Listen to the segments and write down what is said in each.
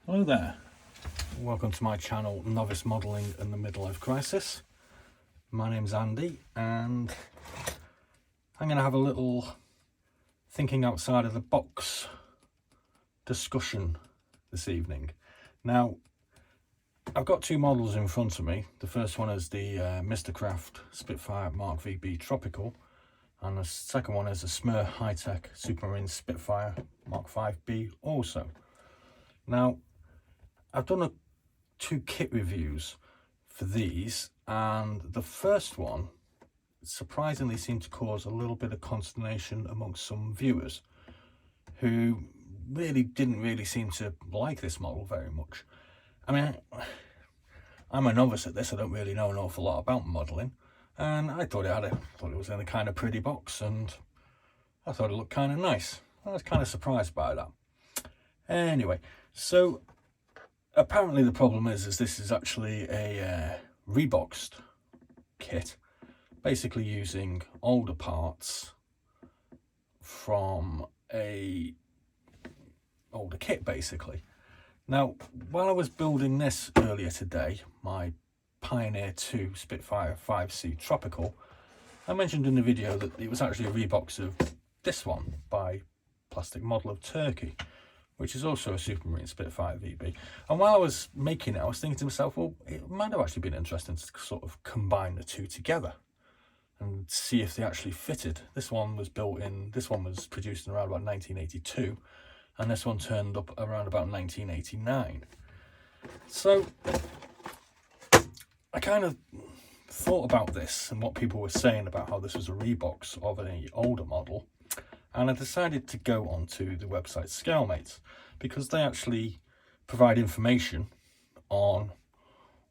Hello there, welcome to my channel Novice Modelling and the Midlife Crisis. My name's Andy and I'm going to have a little thinking outside of the box discussion this evening. Now, I've got two models in front of me. The first one is the MISTERCRAFT Spitfire Mk.VB Tropical, and the second one is a SMER high-tech Supermarine Spitfire Mk.5B also. Now, I've done two kit reviews for these, and the first one surprisingly seemed to cause a little bit of consternation amongst some viewers who didn't seem to like this model very much. I mean, I'm a novice at this. I don't really know an awful lot about modelling, and I thought it was in a kind of pretty box, and I thought it looked kind of nice. I was kind of surprised by that. Anyway, so apparently the problem is this is actually a reboxed kit, basically using older parts from a older kit basically. Now, while I was building this earlier today, my Pioneer 2 Spitfire 5C Tropical, I mentioned in the video that it was actually a rebox of this one by Plastic Model of Turkey, which is also a Supermarine Spitfire VB. And while I was making it, I was thinking to myself, well, it might have actually been interesting to sort of combine the two together and see if they actually fitted. This one was produced in around about 1982, and this one turned up around about 1989. So I kind of thought about this and what people were saying about how this was a rebox of an older model, and I decided to go onto the website ScaleMates, because they actually provide information on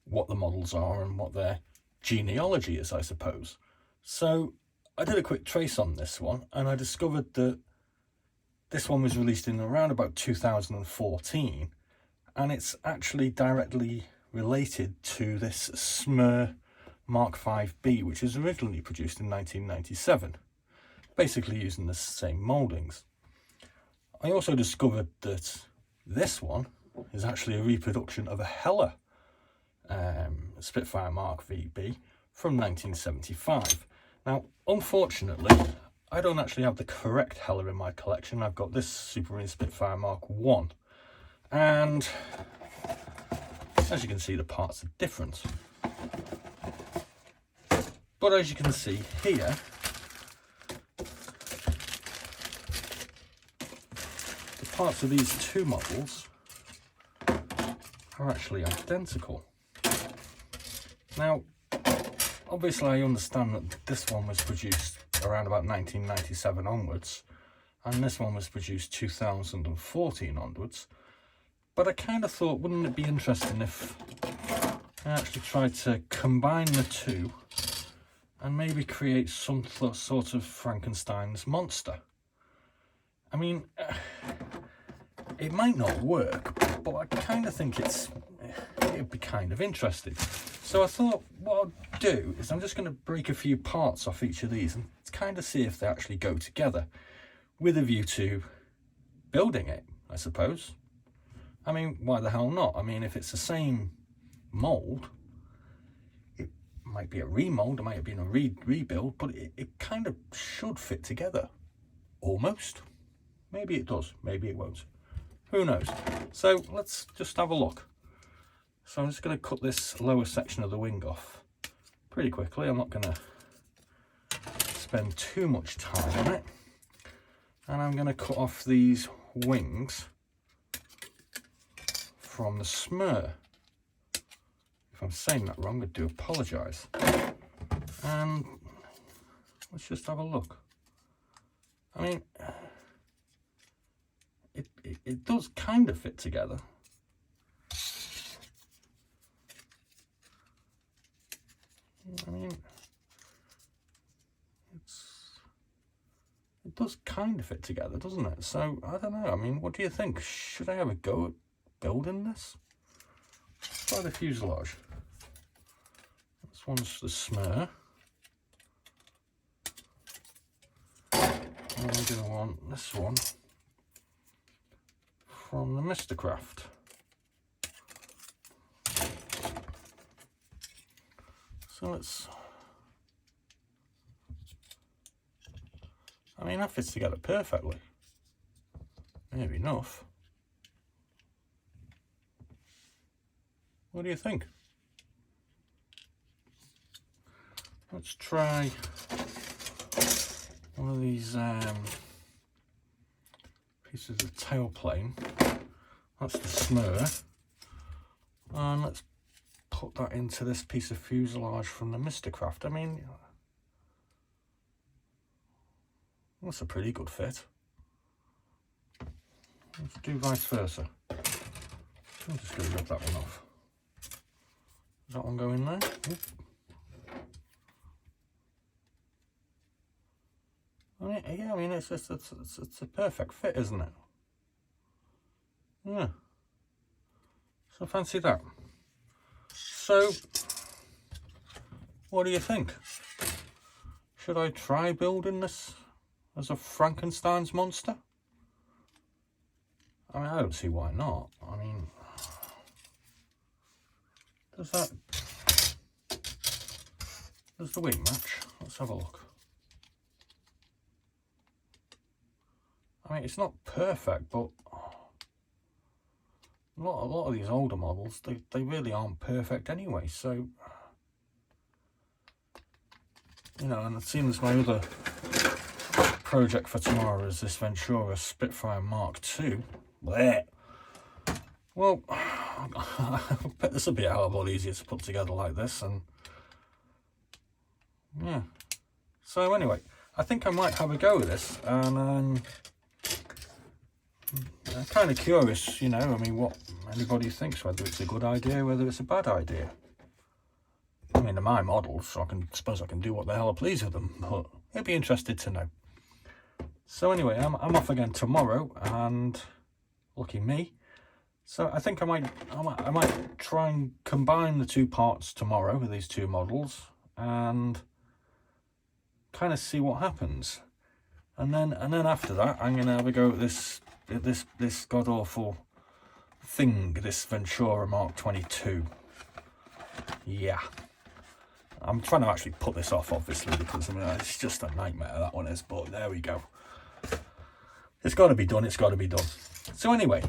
what the models are and what their genealogy is, I suppose. So I did a quick trace on this one, and I discovered that this one was released in around about 2014, and it's actually directly related to this SMER Mk.5B, which was originally produced in 1997. Basically using the same mouldings. I also discovered that this one is actually a reproduction of a Heller Spitfire Mk.VB from 1975. Now, unfortunately, I don't actually have the correct Heller in my collection. I've got this Supermarine Spitfire Mark 1, and as you can see, the parts are different. But as you can see here, parts of these two models are actually identical. Now, obviously I understand that this one was produced around about 1997 onwards, and this one was produced 2014 onwards, but I kind of thought, wouldn't it be interesting if I actually tried to combine the two and maybe create some sort of Frankenstein's monster? I mean, it might not work, but I kind of think it'd be kind of interesting. So I thought what I'll do is I'm just going to break a few parts off each of these and kind of see if they actually go together, with a view to building it, I suppose. I mean, why the hell not? I mean, if it's the same mould, it might be a remold, it might have been a rebuild, but it kind of should fit together, almost. Maybe it does, maybe it won't. Who knows? So let's just have a look. So I'm just going to cut this lower section of the wing off pretty quickly. I'm not going to spend too much time on it. And I'm going to cut off these wings from the SMER. If I'm saying that wrong, I do apologise. And let's just have a look. I mean, it does kind of fit together. I mean, it does kind of fit together, doesn't it? So, I don't know. I mean, what do you think? Should I have a go at building this? Try the fuselage. This one's the SMER. And I'm going to want this one from the MISTERCRAFT. So let's, I mean, that fits together perfectly. Maybe enough. What do you think? Let's try one of these pieces of tailplane. That's the SMER. And let's put that into this piece of fuselage from the MISTERCRAFT. I mean, that's a pretty good fit. Let's do vice versa. I'm just going to rip that one off. Does that one go in there? Oop. I mean, yeah, I mean, it's a perfect fit, isn't it? Yeah. So fancy that. So, what do you think? Should I try building this as a Frankenstein's monster? I mean, I don't see why not. I mean, does the wing match? Let's have a look. I mean, it's not perfect, but a lot of these older models, they really aren't perfect anyway. So, you know, and it seems my other project for tomorrow is this Ventura Spitfire Mark II. Blech. Well, I bet this will be a hell of a lot easier to put together like this, and yeah. So anyway, I think I might have a go with this, and I'm kind of curious, you know, I mean, what anybody thinks, whether it's a good idea, whether it's a bad idea. I mean, they're my models, so I suppose I can do what the hell I please with them, but I'd be interested to know. So anyway, I'm off again tomorrow, and lucky me. So I think I might try and combine the two parts tomorrow with these two models and kind of see what happens. And then after that, I'm gonna have a go at this god awful thing, this Ventura Mark 22. Yeah. I'm trying to actually put this off, obviously, because I mean, it's just a nightmare, that one is, but there we go. It's got to be done, it's got to be done. So anyway,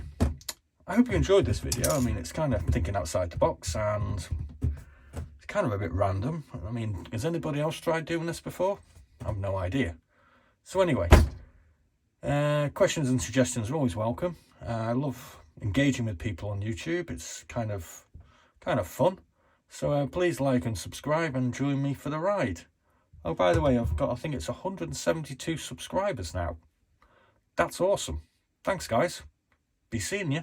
I hope you enjoyed this video. I mean, it's kind of thinking outside the box, and it's kind of a bit random. I mean, has anybody else tried doing this before? I have no idea. So anyway, questions and suggestions are always welcome. I love engaging with people on YouTube. It's kind of fun. So please like and subscribe and join me for the ride. Oh, by the way, I think it's 172 subscribers now. That's awesome. Thanks, guys. Be seeing you.